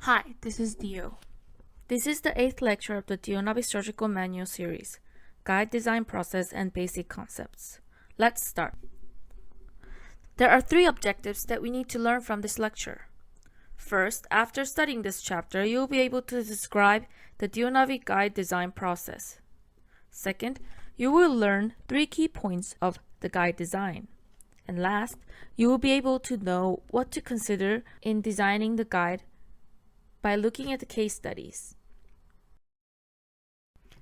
Hi, this is Dio. This is the 8th lecture of the DIOnavi Surgical Manual series, Guide Design Process and Basic Concepts. Let's start. There are 3 objectives that we need to learn from this lecture. First, after studying this chapter, you will be able to describe the DIOnavi guide design process. Second, you will learn 3 key points of the guide design. And last, you will be able to know what to consider in designing the guide by looking at the case studies.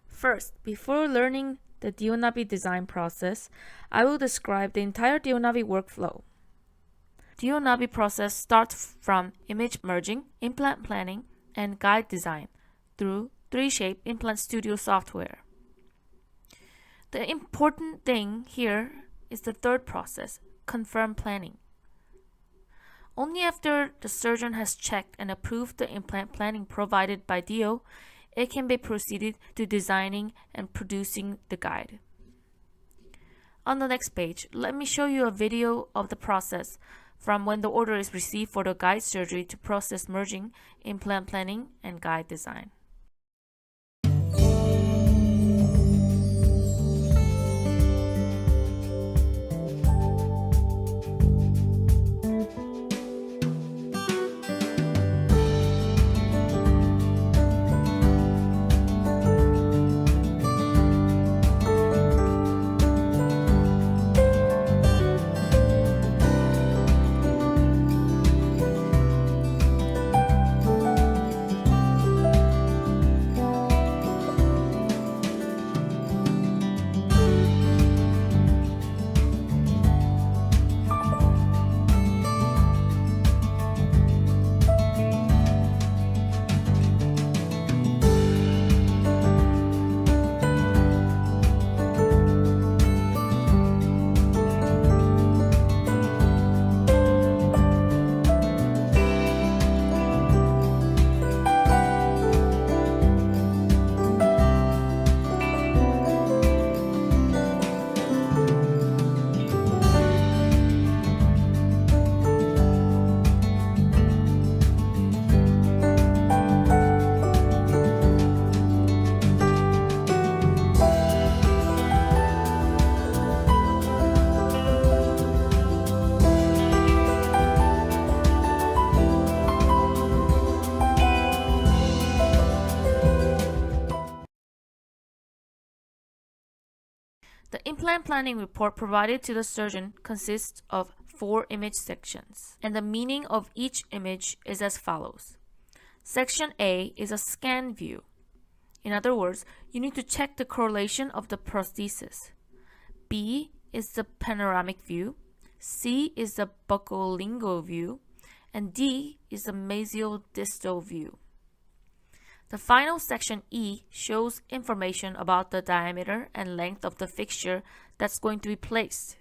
First, before learning the DIOnavi design process, I will describe the entire DIOnavi workflow. DIOnavi process starts from image merging, implant planning, and guide design through 3Shape Implant Studio software. The important thing here is the third process, confirm planning. Only after the surgeon has checked and approved the implant planning provided by DIO, it can be proceeded to designing and producing the guide. On the next page, let me show you a video of the process from when the order is received for the guide surgery to process merging, implant planning, and guide design. The implant planning report provided to the surgeon consists of 4 image sections, and the meaning of each image is as follows. Section A is a scan view. In other words, you need to check the correlation of the prosthesis. B is the panoramic view, C is the buccolingual view, and D is the mesial-distal view. The final section E shows information about the diameter and length of the fixture that's going to be placed.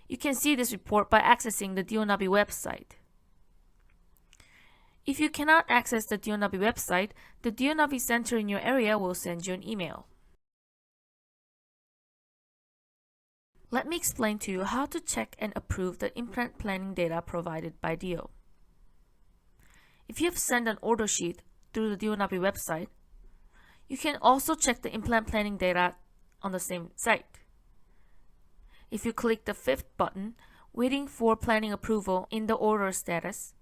You can see this report by accessing the DIOnavi website. If you cannot access the DIOnavi website, the DIOnavi center in your area will send you an email. Let me explain to you how to check and approve the implant planning data provided by DIO. If you have sent an order sheet through the DIOnavi website, you can also check the implant planning data on the same site. If you click the 5th button, waiting for planning approval in the order status,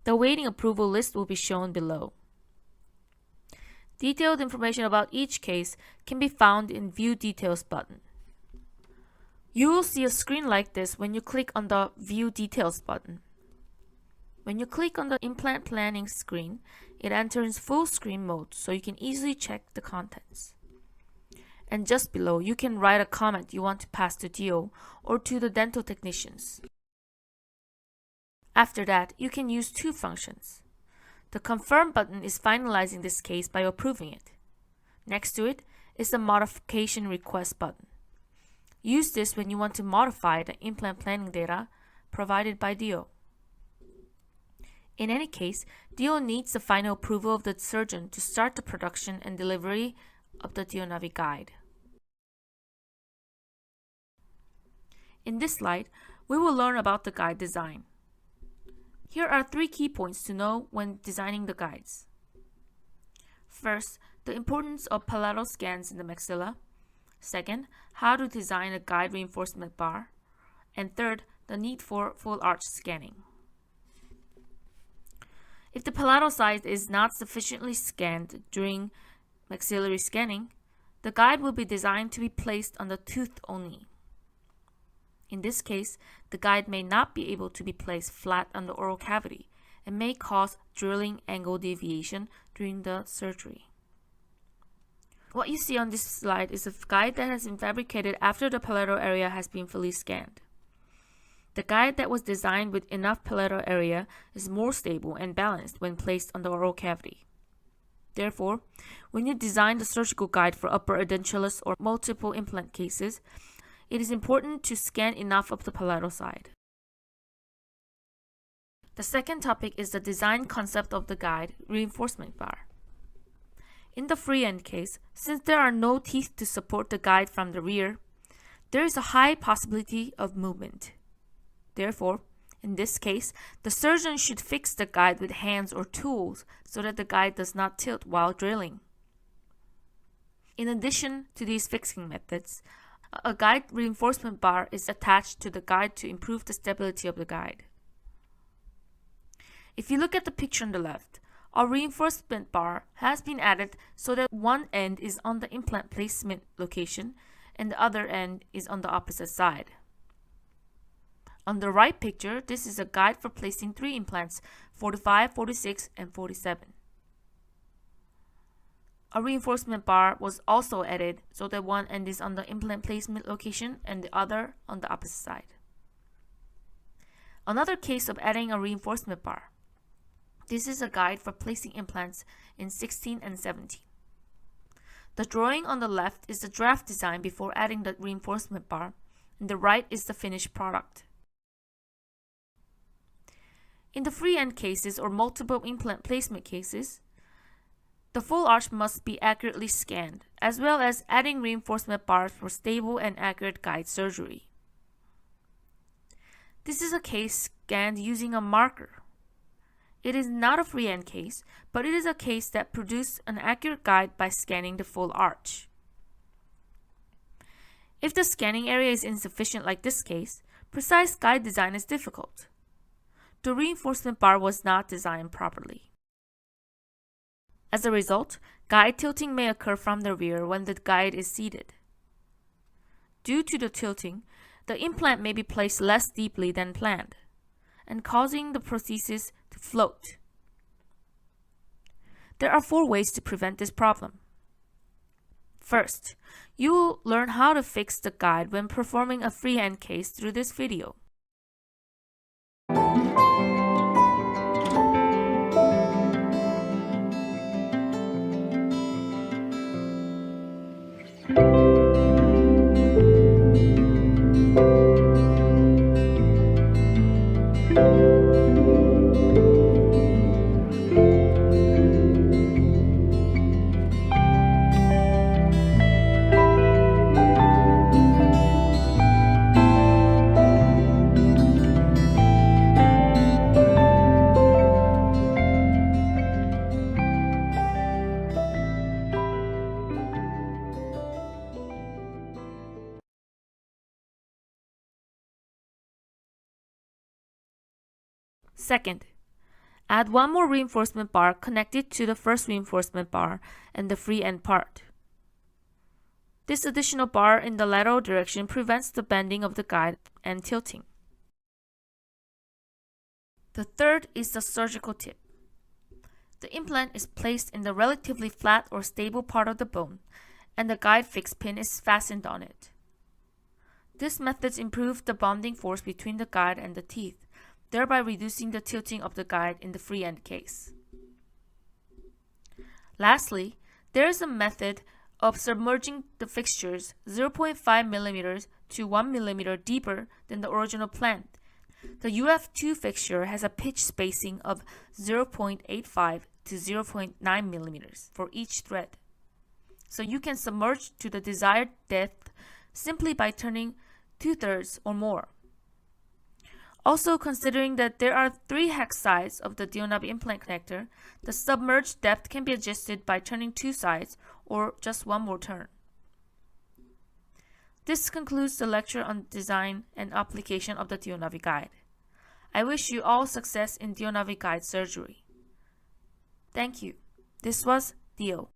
the waiting approval list will be shown below. Detailed information about each case can be found in View Details button. You will see a screen like this when you click on the View Details button. When you click on the implant planning screen, it enters full screen mode so you can easily check the contents. And just below, you can write a comment you want to pass to DIO or to the dental technicians. After that, you can use 2 functions. The Confirm button is finalizing this case by approving it. Next to it is the Modification Request button. Use this when you want to modify the implant planning data provided by DIO. In any case, DIO needs the final approval of the surgeon to start the production and delivery of the DIOnavi guide. In this slide, we will learn about the guide design. Here are 3 key points to know when designing the guides. First, the importance of palatal scans in the maxilla. Second, how to design a guide reinforcement bar. And third, the need for full arch scanning. If the palatal side is not sufficiently scanned during maxillary scanning, the guide will be designed to be placed on the tooth only. In this case, the guide may not be able to be placed flat on the oral cavity and may cause drilling angle deviation during the surgery. What you see on this slide is a guide that has been fabricated after the palatal area has been fully scanned. The guide that was designed with enough palatal area is more stable and balanced when placed on the oral cavity. Therefore, when you design the surgical guide for upper edentulous or multiple implant cases, it is important to scan enough of the palatal side. The second topic is the design concept of the guide reinforcement bar. In the free end case, since there are no teeth to support the guide from the rear, there is a high possibility of movement. Therefore, in this case, the surgeon should fix the guide with hands or tools so that the guide does not tilt while drilling. In addition to these fixing methods, a guide reinforcement bar is attached to the guide to improve the stability of the guide. If you look at the picture on the left, a reinforcement bar has been added so that one end is on the implant placement location and the other end is on the opposite side. On the right picture, this is a guide for placing 3 implants, 45, 46, and 47. A reinforcement bar was also added so that one end is on the implant placement location and the other on the opposite side. Another case of adding a reinforcement bar. This is a guide for placing implants in 16 and 17. The drawing on the left is the draft design before adding the reinforcement bar, and the right is the finished product. In the free end cases or multiple implant placement cases, the full arch must be accurately scanned, as well as adding reinforcement bars for stable and accurate guide surgery. This is a case scanned using a marker. It is not a free end case, but it is a case that produced an accurate guide by scanning the full arch. If the scanning area is insufficient like this case, precise guide design is difficult. The reinforcement bar was not designed properly. As a result, guide tilting may occur from the rear when the guide is seated. Due to the tilting, the implant may be placed less deeply than planned, and causing the prosthesis to float. There are 4 ways to prevent this problem. First, you will learn how to fix the guide when performing a freehand case through this video. Second, add 1 more reinforcement bar connected to the first reinforcement bar and the free end part. This additional bar in the lateral direction prevents the bending of the guide and tilting. The third is the surgical tip. The implant is placed in the relatively flat or stable part of the bone, and the guide fixed pin is fastened on it. This method improves the bonding force between the guide and the teeth, thereby reducing the tilting of the guide in the free end case. Lastly, there is a method of submerging the fixtures 0.5 mm to 1 mm deeper than the original plan. The UF2 fixture has a pitch spacing of 0.85 to 0.9 mm for each thread. So you can submerge to the desired depth simply by turning 2/3 or more. Also, considering that there are 3 hex sides of the DIOnavi implant connector, the submerged depth can be adjusted by turning 2 sides or just one more turn. This concludes the lecture on design and application of the DIOnavi guide. I wish you all success in DIOnavi guide surgery. Thank you. This was Dio.